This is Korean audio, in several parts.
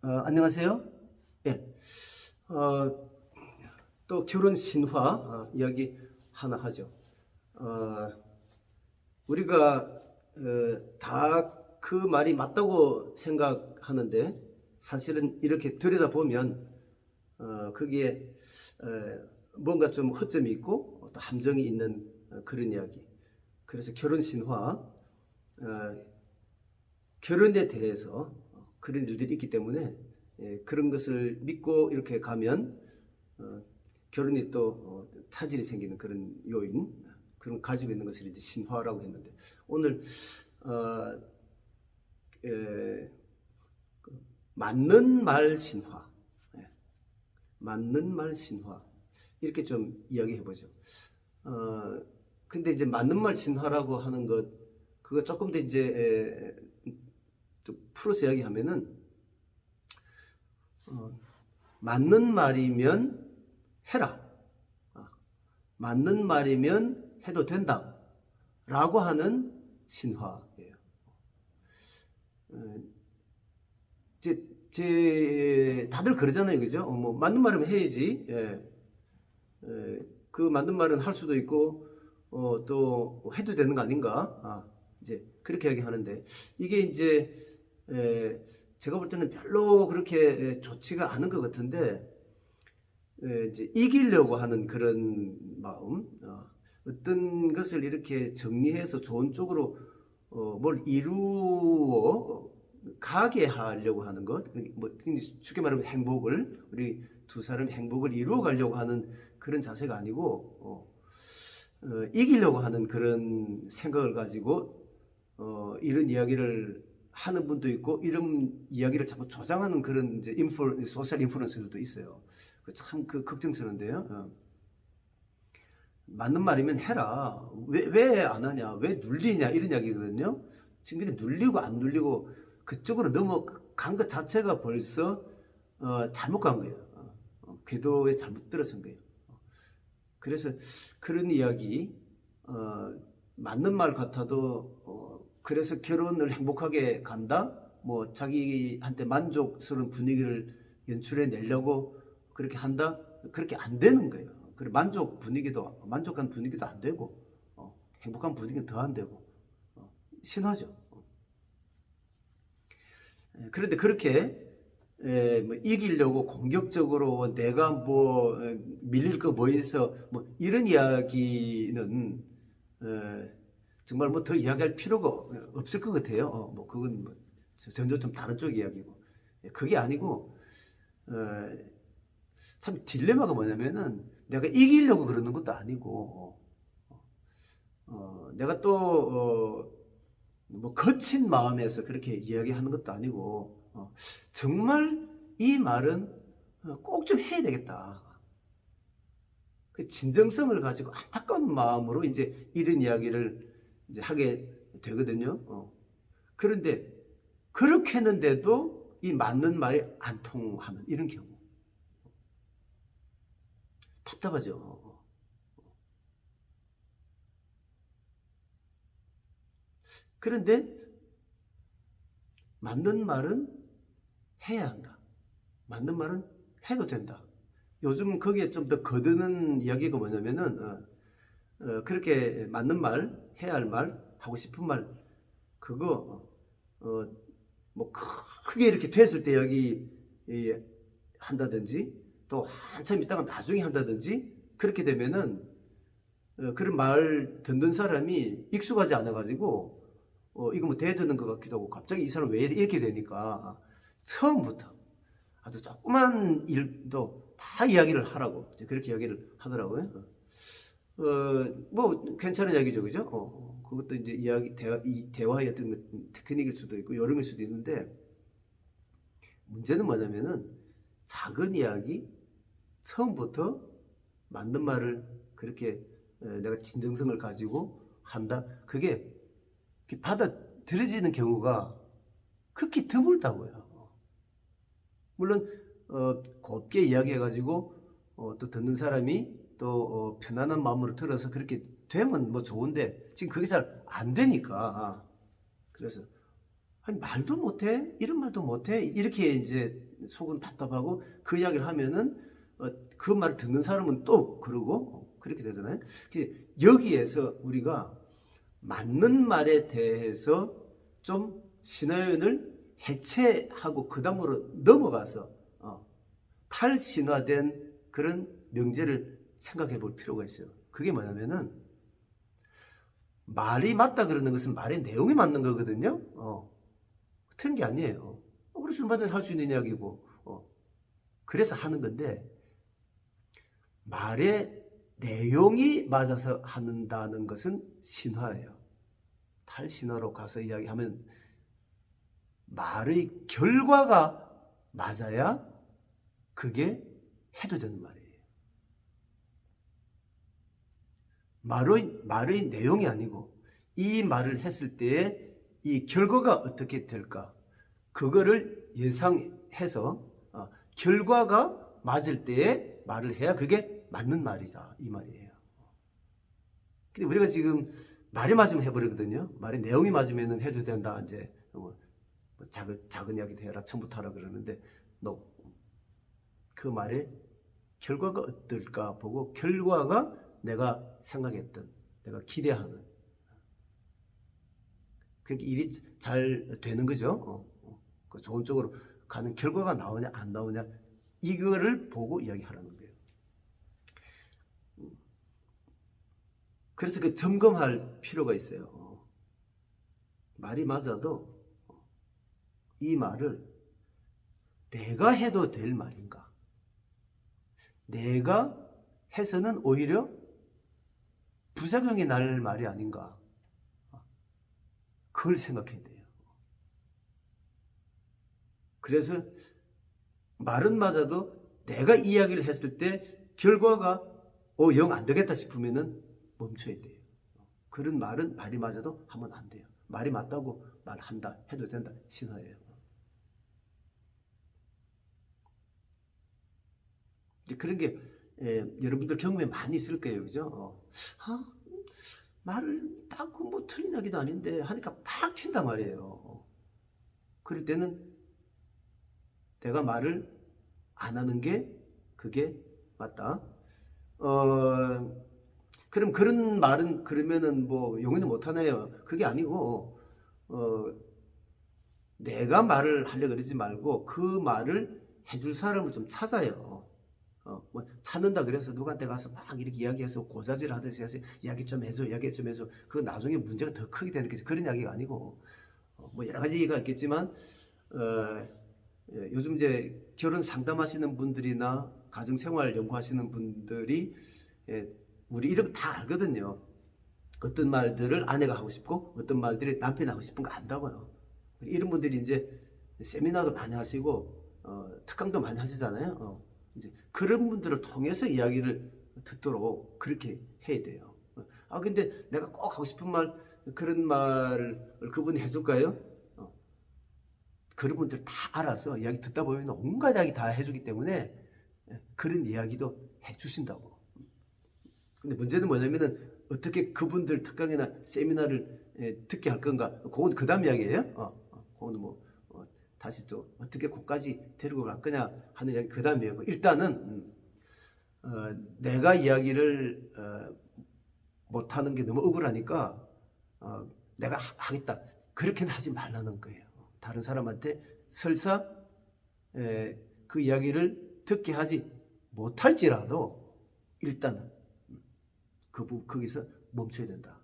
안녕하세요. 예. 어, 또 결혼 신화 이야기 하나 하죠. 어, 우리가 다 그 말이 맞다고 생각하는데 사실은 이렇게 들여다보면 거기에 뭔가 좀 허점이 있고 또 함정이 있는 그런 이야기. 그래서 결혼 신화, 결혼에 대해서 그런 일들이 있기 때문에 그런 것을 믿고 이렇게 가면 어, 결혼이 또 차질이 생기는 그런 요인, 그런 가지고 있는 것을 이제 신화라고 했는데 오늘 어, 에, 맞는 말 신화, 예, 맞는 말 신화 이렇게 좀 이야기해 보죠. 근데 이제 맞는 말 신화라고 하는 것 그거 조금 더 이제 좀 풀어서 이야기하면은 어, 맞는 말이면 해라. 맞는 말이면 해도 된다. 라고 하는 신화예요. 어, 다들 그러잖아요. 그죠? 뭐, 맞는 말이면 해야지. 예. 그 맞는 말은 할 수도 있고, 또 해도 되는 거 아닌가? 이제 그렇게 이야기하는데, 이게 이제, 제가 볼 때는 별로 그렇게 좋지가 않은 것 같은데, 이제 이기려고 하는 그런 마음, 어떤 것을 이렇게 정리해서 좋은 쪽으로 뭘 이루어 가게 하려고 하는 것, 뭐 쉽게 말하면 행복을 우리 두 사람의 행복을 이루어 가려고 하는 그런 자세가 아니고 이기려고 하는 그런 생각을 가지고 이런 이야기를 하는 분도 있고 이런 이야기를 자꾸 조장하는 그런 이제 소셜 인플루언서들도 있어요. 참 그 걱정스러운데요. 맞는 말이면 해라. 왜 안 하냐? 왜 눌리냐? 이런 이야기거든요. 지금 이렇게 눌리고 안 눌리고 그쪽으로 넘어간 것 자체가 벌써 잘못 간 거예요. 궤도에 잘못 들어선 거예요. 그래서 그런 이야기 맞는 말 같아도 그래서 결혼을 행복하게 간다. 뭐 자기한테 만족스러운 분위기를 연출해 내려고 그렇게 한다. 그렇게 안 되는 거예요. 그리고 만족한 분위기도 안 되고 행복한 분위기는 더 안 되고 신화죠. 그런데 그렇게 뭐 이기려고 공격적으로 내가 뭐 밀릴 거 뭐 있어 뭐 이런 이야기는 정말 뭐 더 이야기할 필요가 없을 것 같아요. 뭐 그건 뭐 전혀 좀 다른 쪽 이야기고 그게 아니고 어, 참 딜레마가 뭐냐면은 내가 이기려고 그러는 것도 아니고 내가 또 뭐 거친 마음에서 그렇게 이야기하는 것도 아니고 정말 이 말은 꼭 좀 해야 되겠다. 그 진정성을 가지고 안타까운 마음으로 이제 이런 이야기를 이제 하게 되거든요. 그런데 그렇게 했는데도 이 맞는 말이 안 통하는 이런 경우 답답하죠. 그런데 맞는 말은 해야 한다. 맞는 말은 해도 된다. 요즘 거기에 좀 더 거드는 이야기가 뭐냐면은 그렇게 맞는 말, 해야 할 말, 하고 싶은 말 그거 뭐 크게 이렇게 됐을 때 여기 한다든지 또 한참 있다가 나중에 한다든지 그렇게 되면은 그런 말 듣는 사람이 익숙하지 않아 가지고 이거 뭐 대드는 것 같기도 하고 갑자기 이 사람 왜 이렇게 되니까 처음부터 아주 조그만 일도 다 이야기를 하라고 이제 그렇게 이야기를 하더라고요. 뭐 괜찮은 이야기죠, 그죠? 그것도 이제 이 대화의 어떤 테크닉일 수도 있고 요령일 수도 있는데 문제는 뭐냐면은 작은 이야기 처음부터 맞는 말을 그렇게 내가 진정성을 가지고 한다. 그게 받아들여지는 경우가 극히 드물다고요. 물론 곱게 이야기해가지고 또 듣는 사람이 또 편안한 마음으로 들어서 그렇게 되면 뭐 좋은데 지금 그게 잘 안 되니까 그래서 아니, 말도 못해? 이런 말도 못해? 이렇게 이제 속은 답답하고 그 이야기를 하면은 그 말을 듣는 사람은 또 그러고 그렇게 되잖아요. 여기에서 우리가 맞는 말에 대해서 좀 신화연을 해체하고 그 다음으로 넘어가서 탈신화된 그런 명제를 생각해 볼 필요가 있어요. 그게 뭐냐면은 말이 맞다 그러는 것은 말의 내용이 맞는 거거든요. 틀린 게 아니에요. 그래서 얼마든지 할 수 있는 이야기고 그래서 하는 건데 말의 내용이 맞아서 한다는 것은 신화예요. 탈신화로 가서 이야기하면 말의 결과가 맞아야 그게 해도 되는 말이에요. 말의 내용이 아니고 이 말을 했을 때에 이 결과가 어떻게 될까? 그거를 예상해서 결과가 맞을 때에 말을 해야 그게 맞는 말이다. 이 말이에요. 근데 우리가 지금 말이 맞으면 해버리거든요. 말의 내용이 맞으면 해도 된다. 이제 작은 이야기도 해라. 처음부터 하라 그러는데 그 말의 결과가 어떨까 보고 결과가 내가 생각했던 내가 기대하는 그렇게 일이 잘 되는 거죠. 그 좋은 쪽으로 가는 결과가 나오냐 안 나오냐 이거를 보고 이야기하라는 거예요. 그래서 그 점검할 필요가 있어요. 말이 맞아도 이 말을 내가 해도 될 말인가? 내가 해서는 오히려 부작용이 날 말이 아닌가? 그걸 생각해야 돼요. 그래서 말은 맞아도 내가 이야기를 했을 때 결과가 영 안 되겠다 싶으면은 멈춰야 돼요. 그런 말이 맞아도 하면 안 돼요. 말이 맞다고 말한다 해도 된다 신화예요. 그런 게 여러분들 경험에 많이 있을 거예요, 그죠? 말을 딱 뭐 틀린 이야기도 아닌데 하니까 팍 튄단 말이에요. 그럴 때는 내가 말을 안 하는 게 그게 맞다. 그럼 그런 말은 그러면은 뭐 용인을 못 하네요. 그게 아니고 내가 말을 하려고 그러지 말고 그 말을 해줄 사람을 좀 찾아요. 뭐 찾는다 그래서 누구한테 가서 막 이렇게 이야기해서 고자질 하듯이 해서 이야기 좀 해줘, 이야기 좀 해줘. 그 나중에 문제가 더 크게 되는 게 그런 이야기가 아니고 뭐 여러 가지 얘기가 있겠지만 요즘 이제 결혼 상담하시는 분들이나 가정생활 연구하시는 분들이 우리 이런 거 다 알거든요. 어떤 말들을 아내가 하고 싶고 어떤 말들이 남편이 하고 싶은 거 안다고요. 이런 분들이 이제 세미나도 많이 하시고 특강도 많이 하시잖아요. 이제 그런 분들을 통해서 이야기를 듣도록 그렇게 해야 돼요. 근데 내가 꼭 하고 싶은 말 그런 말을 그분이 해줄까요? 그런 분들 다 알아서 이야기 듣다 보면 온갖 이야기 다 해주기 때문에 그런 이야기도 해주신다고. 근데 문제는 뭐냐면은 어떻게 그분들 특강이나 세미나를 듣게 할 건가? 그건 그 다음 이야기예요. 그건 뭐 다시 또 어떻게 거기까지 데리고 갈 거냐 하는 이야기 그 다음 이야기고 일단은 내가 이야기를 못하는 게 너무 억울하니까 내가 하겠다 그렇게는 하지 말라는 거예요. 다른 사람한테 설사 그 이야기를 듣게 하지 못할지라도 일단은 거기서 멈춰야 된다.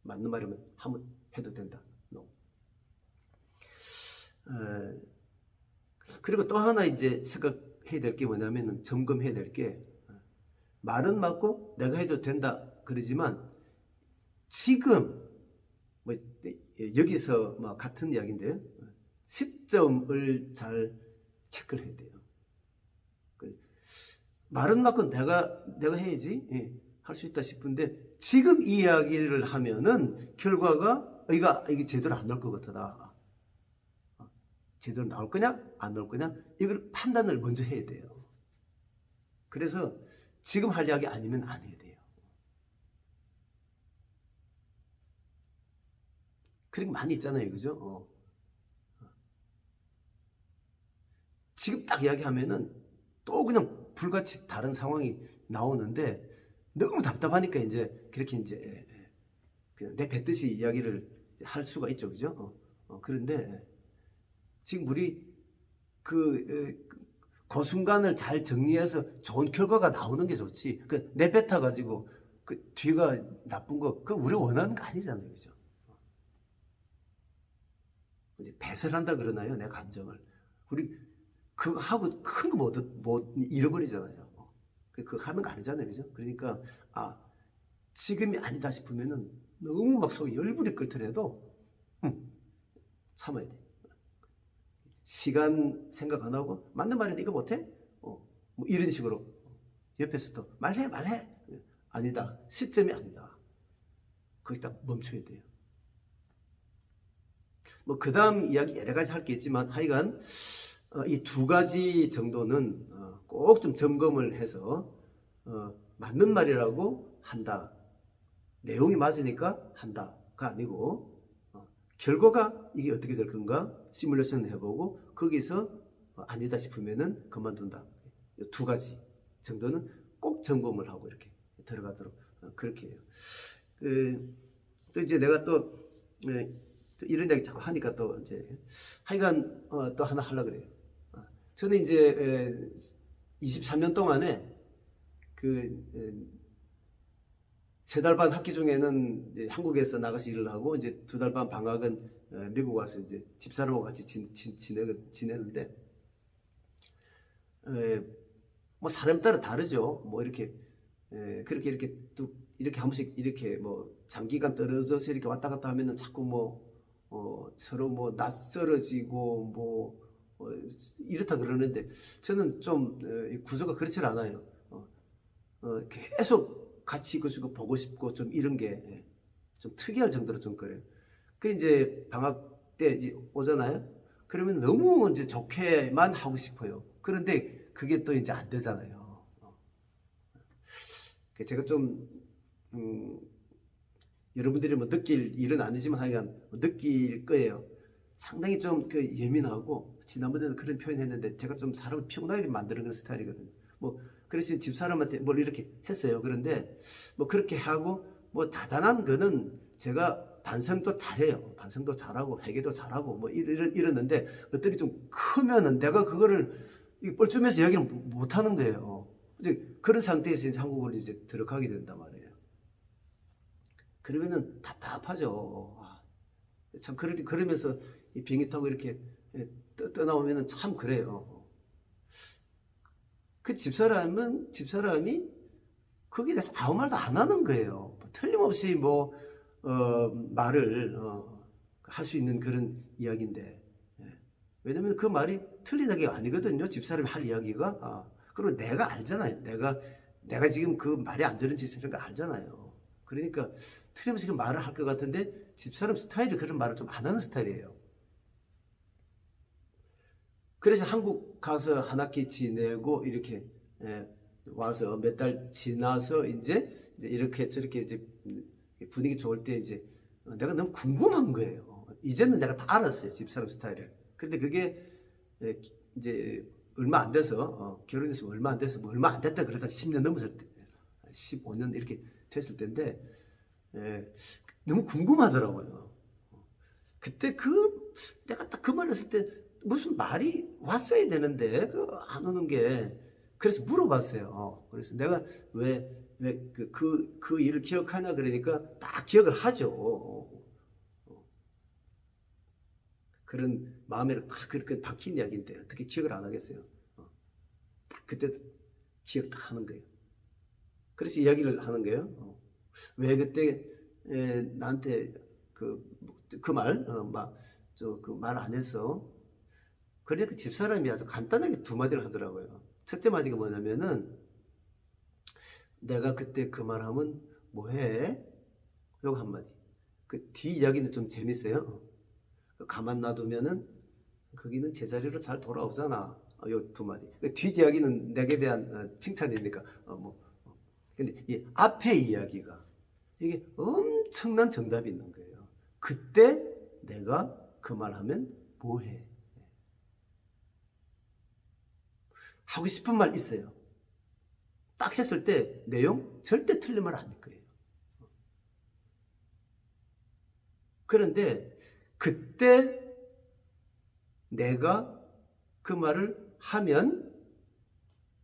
맞는 말이면 하면 해도 된다. 그리고 또 하나 이제 생각해야 될 게 뭐냐면 점검해야 될 게 말은 맞고 내가 해도 된다 그러지만 지금 뭐 여기서 뭐 같은 이야기인데요. 시점을 잘 체크를 해야 돼요. 말은 맞고 내가 해야지 할 수 있다 싶은데 지금 이 이야기를 하면은 결과가 이게 제대로 안 나올 것 같다. 제대로 나올 거냐 안 나올 거냐 이걸 판단을 먼저 해야 돼요. 그래서 지금 할 이야기 아니면 안 해야 돼요. 그런 게 많이 있잖아요, 그죠? 지금 딱 이야기하면은 또 그냥 불같이 다른 상황이 나오는데 너무 답답하니까 이제 그렇게 이제 그냥 내뱉듯이 이야기를 할 수가 있죠, 그죠? 그런데 지금 우리 그 순간을 잘 정리해서 좋은 결과가 나오는 게 좋지. 그 내뱉어 가지고 그 뒤가 나쁜 거, 그 우리가 원하는 거 아니잖아요, 그죠? 이제 배설한다 그러나요, 내 감정을. 우리 그거 하고 큰 거 못 잃어버리잖아요. 그거 하는 거 아니잖아요, 그죠? 그러니까 지금이 아니다 싶으면은 너무 막 속이 열불이 끓더라도 참아야 돼. 시간 생각 안 하고 맞는 말인데 이거 못해? 뭐 이런 식으로 옆에서 또 말해. 아니다. 시점이 아니다. 거기다 멈춰야 돼요. 뭐 그 다음 이야기 여러 가지 할 게 있지만 하여간 이 두 가지 정도는 꼭 좀 점검을 해서 맞는 말이라고 한다. 내용이 맞으니까 한다가 아니고 결과가 이게 어떻게 될 건가 시뮬레이션을 해보고 거기서 아니다 싶으면은 그만둔다. 이 두 가지 정도는 꼭 점검을 하고 이렇게 들어가도록 그렇게 해요. 또 이제 내가 또 이런 이야기 자꾸 하니까 또 이제 하여간 또 하나 하려고 그래요. 저는 이제 23년 동안에 세 달 반 학기 중에는 이제 한국에서 나가서 일을 하고 이제 2달 반 방학은 미국 와서 이제 집사람하고 같이 지내는데 뭐 사람 따라 다르죠. 뭐 이렇게 그렇게 또 이렇게 한 번씩 이렇게 뭐 장기간 떨어져서 이렇게 왔다 갔다 하면은 자꾸 서로 뭐 낯설어지고 이렇다 그러는데 저는 좀 구조가 그렇지 않아요. 계속 같이 그거 보고 싶고 좀 이런 게 좀 특이할 정도로 좀 그래요. 그 이제 방학 때 이제 오잖아요. 그러면 너무 이제 좋게만 하고 싶어요. 그런데 그게 또 이제 안 되잖아요. 제가 좀 여러분들이 뭐 느낄 일은 아니지만 하여간 느낄 거예요. 상당히 좀 예민하고 지난번에도 그런 표현했는데 제가 좀 사람을 피곤하게 만드는 그런 스타일이거든요. 그래서 집사람한테 뭘 이렇게 했어요. 그런데 그렇게 하고 자잘한 거는 제가 반성도 잘해요. 반성도 잘하고 회개도 잘하고 이러는데 어떻게 좀 크면은 내가 그거를 뻘쭘해서 이야기를 못 하는 거예요. 이제 그런 상태에서 이제 한국으로 이제 들어가게 된단 말이에요. 그러면은 답답하죠. 참 그러면서 이 비행기 타고 이렇게 떠나오면은 참 그래요. 그 집사람이 거기에 대해서 아무 말도 안 하는 거예요. 틀림없이 말을 할 수 있는 그런 이야기인데 왜냐면 그 말이 틀린 이야기가 아니거든요. 집사람이 할 이야기가. 그리고 내가 알잖아요. 내가 지금 그 말이 안 되는 짓을 하는 거 알잖아요. 그러니까 틀림없이 그 말을 할 것 같은데 집사람 스타일이 그런 말을 좀 안 하는 스타일이에요. 그래서 한국 가서 한 학기 지내고 이렇게 와서 몇 달 지나서 이제 이렇게 저렇게 이제 분위기 좋을 때 이제 내가 너무 궁금한 거예요. 이제는 내가 다 알았어요. 집사람 스타일을. 근데 그게 이제 얼마 안 돼서 결혼해서 얼마 안 돼서 얼마 안 됐다 그러다 10년 넘었을 때 15년 이렇게 됐을 때인데 너무 궁금하더라고요. 그때 내가 딱 그 말 했을 때 무슨 말이 왔어야 되는데 안 오는 게 그래서 물어봤어요. 그래서 내가 왜 그 일을 기억하냐 그러니까 딱 기억을 하죠. 그런 마음에 그렇게 박힌 이야기인데 어떻게 기억을 안 하겠어요. 딱 그때 기억 딱 하는 거예요. 그래서 이야기를 하는 거예요. 왜 그때 나한테 그 말 안 했어. 그러니까 집사람이 와서 간단하게 두 마디를 하더라고요. 첫째 마디가 뭐냐면은 내가 그때 그 말하면 뭐해? 요거 한마디. 그 뒤 이야기는 좀 재밌어요. 가만 놔두면은 거기는 제자리로 잘 돌아오잖아. 요 두 마디. 뒤 이야기는 내게 대한 칭찬이니까 근데 이 앞에 이야기가 이게 엄청난 정답이 있는 거예요. 그때 내가 그 말하면 뭐해? 하고 싶은 말 있어요. 딱 했을 때 내용 절대 틀린 말 아닐 거예요. 그런데 그때 내가 그 말을 하면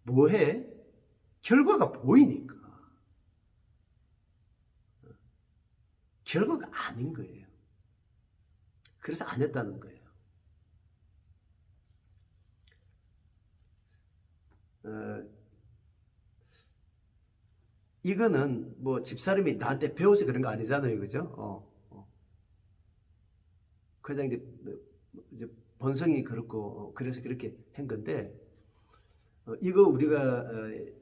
뭐해? 결과가 보이니까. 결과가 아닌 거예요. 그래서 안 했다는 거예요. 이거는 뭐 집사람이 나한테 배워서 그런 거 아니잖아요. 그죠? 그냥 이제 본성이 그렇고 그래서 그렇게 한 건데 이거 우리가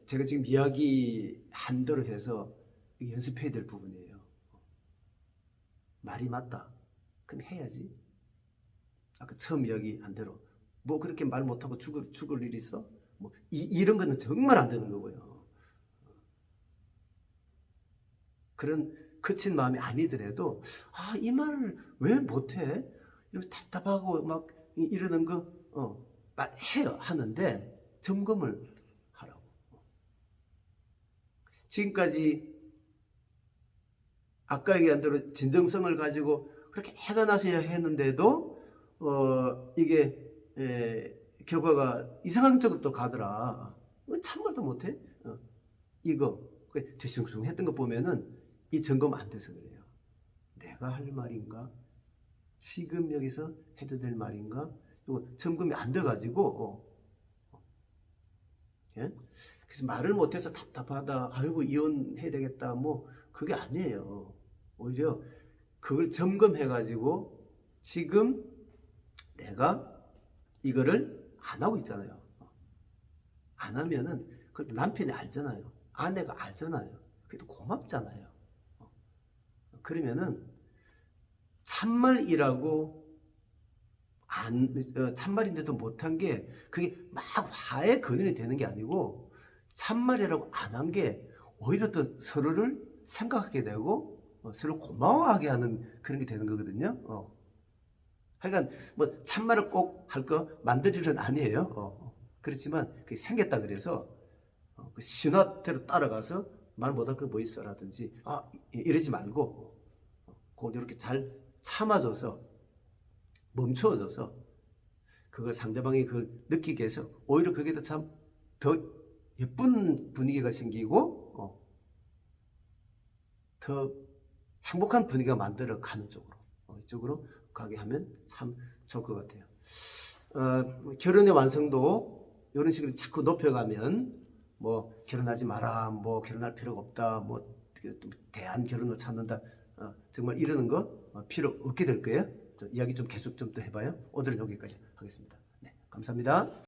제가 지금 이야기한 대로 해서 연습해야 될 부분이에요. 말이 맞다. 그럼 해야지. 아까 처음 이야기한 대로 뭐 그렇게 말 못하고 죽을 일 있어? 뭐 이런 거는 정말 안 되는 거고요. 그런 거친 마음이 아니더라도 이 말을 왜 못해? 이렇게 답답하고 막 이러는 거 해요. 하는데 점검을 하라고. 지금까지 아까 얘기한 대로 진정성을 가지고 그렇게 해가 나서야 했는데도 이게 결과가 이상한 쪽으로 또 가더라. 참말도 못해? 이거 뒤숭숭 했던 거 보면은 이 점검 안 돼서 그래요. 내가 할 말인가? 지금 여기서 해도 될 말인가? 이거 점검이 안 돼가지고 예? 그래서 말을 못해서 답답하다. 아이고 이혼해야 되겠다. 뭐 그게 아니에요. 오히려 그걸 점검해가지고 지금 내가 이거를 안 하고 있잖아요. 안 하면은 그것도 남편이 알잖아요. 아내가 알잖아요. 그래도 고맙잖아요. 그러면은 참말이라고 참말인데도 못한 게 그게 막 화해 근원이 되는 게 아니고 참말이라고 안 한 게 오히려 더 서로를 생각하게 되고 서로 고마워하게 하는 그런 게 되는 거거든요. 하여간 뭐 참말을 꼭 할 거 만들 일은 아니에요. 그렇지만 그게 생겼다 그래서 그 신화대로 따라가서 말 못할 거 뭐 있어라든지 이러지 말고 그걸 이렇게 잘 참아줘서 멈춰줘서 그걸 상대방이 그걸 느끼게 해서 오히려 그게 참 더 예쁜 분위기가 생기고 더 행복한 분위기가 만들어 가는 쪽으로 이쪽으로 가게 하면 참 좋을 것 같아요. 결혼의 완성도 이런 식으로 자꾸 높여가면 뭐 결혼하지 마라, 뭐 결혼할 필요가 없다, 뭐 대안 결혼을 찾는다, 정말 이러는 거 필요 없게 될 거예요. 이야기 좀 계속 좀 더 해봐요. 오늘은 여기까지 하겠습니다. 네, 감사합니다.